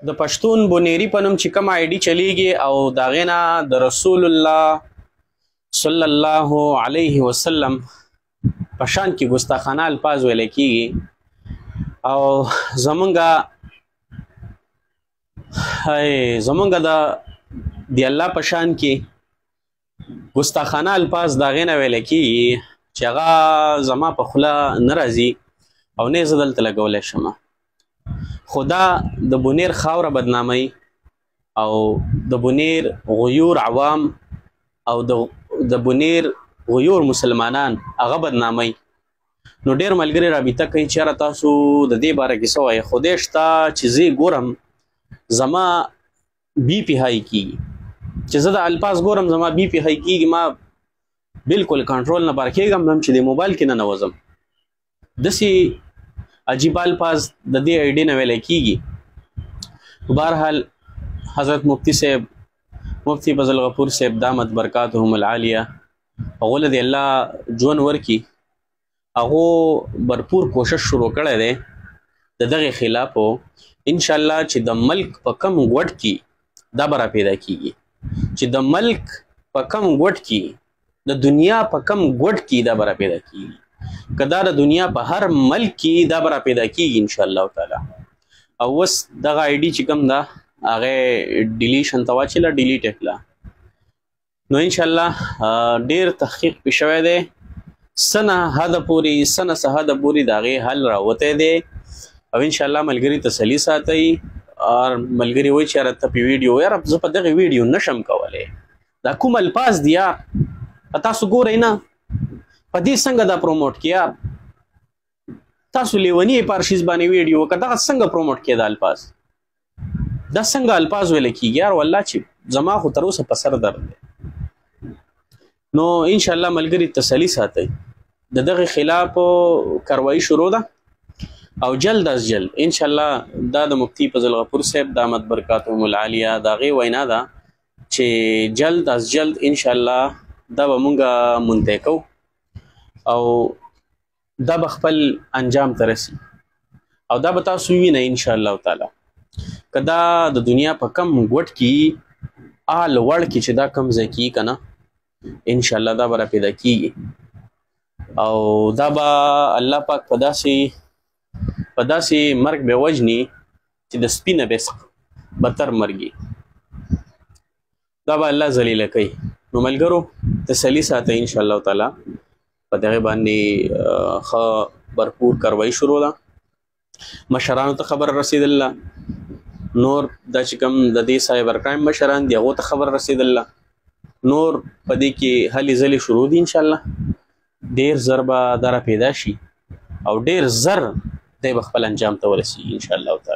د پښتون بونيري په نوم چې کوم آی ډي چلیږي او د هغې نه د رسول الله صلی الله علیه وسلم په شان کې ګستاخانه الفاظ ویل کېږي او زمونږ د الله په شان کې ګستاخانه الفاظ د هغې نه ویل کېږي چې هغه زما په خوله نه راځي او نه یې زه دلته لګولی شم. خو دا د بونیر خاوره بدناموي او د بونیر غیور عوام او د بونیر غیور مسلمانان هغه بدناموي. نو ډېر ملګري رابطه کوي چې یاره تاسو د دې باره کې څه وایئ. خدای شته چې زه ګورم زما بي پي های کېږي، چې زه د الفاظ ګورم زما بي پي های کېږي، ما بالکل کنټرول نه بار کېږم هم چې د موبایل کې نه نوځم. داسې عجیب الفاظ د دې آی ډي نه ویلی کېږي. بهرحال حضرت مفتی صاحب، مفتی فضل غفور صاحب دامت برکاتهم العالیه، هغو له دې الله ژوند ورکړي، هغو برپور کوشش شروع کړی دی د دغې خلافو. انشاءالله چې د ملک په کم ګوټ کې دا به را پیدا کېږي، چې د ملک په کم ګوټ کې د دنیا په کم ګوټ کې دا به را پیدا کېږي، که دا د دنیا په هر ملک کې دا به را پیدا کېږي انشاءالله تعالی. او اوس دغه آی ډي چې کوم ده هغې ډیلیشن ته واچوله، ډیلیټ یې کړه. نو انشاءالله ډېر تحقیق پې شوی دی، څه نه حده پورې څه نه څه حده پورې د هغې حل راوتی دی. او انشاءالله ملګري تسلي ساتئ. او ملګري وایي چې یاره ته په ویډیو، یاره زه په دغې ویډیو نشم کولی، دا کوم الفاظ دي یار تاسو ګورئ نه، په دې څنګه دا پروموټ کړي یار، تاسو لیوني پارشیز باندې ویډیو که دغه څنګه پروموټ کړي دا الفاظ، دا څنګه الفاظ ویل کېږي یار، والله چې زما خو تر اوسه په سر درد دی. نو انشاءالله ملګري تسلي ساتئ، د دغې خلاف کاروایي شروع ده او جلد از جلد انشاءالله دا د مفتی فضل غفور صاحب دامت برکاتهم العالیه د هغې وینا ده چې جلد از جلد انشاءالله دا به مونږ منتهی کوو او دا به خپل انجام ته رسي او دا به تاسو ووینئ انشاءالله تعالی. که دا د دنیا په کم ګوټ کې آل وړ کې چې دا کم ځای کېږي که نه، انشاءالله دا به را پیدا کېږي او دا به الله پاک په داسې مرګ به وژني چې د سپي نه به بدتر مرګي، دا به الله ذلیله کوي. نو ملګرو تسلي ساتئ انشاءالله تعالی، په دغې باندې ښه برپور کاروایي شروع ده. مشرانو ته خبر رسېدله، نور دا چې کوم د دې سایبر کرایم مشران دي هغو ته خبر رسېدله، نور په دې کې هلې ځلې شروع دي. انشاءالله ډېر زر به دا را پیدا شي او ډېر زر دی به خپل انجام ته ورسېږي انشاءالله تعالی.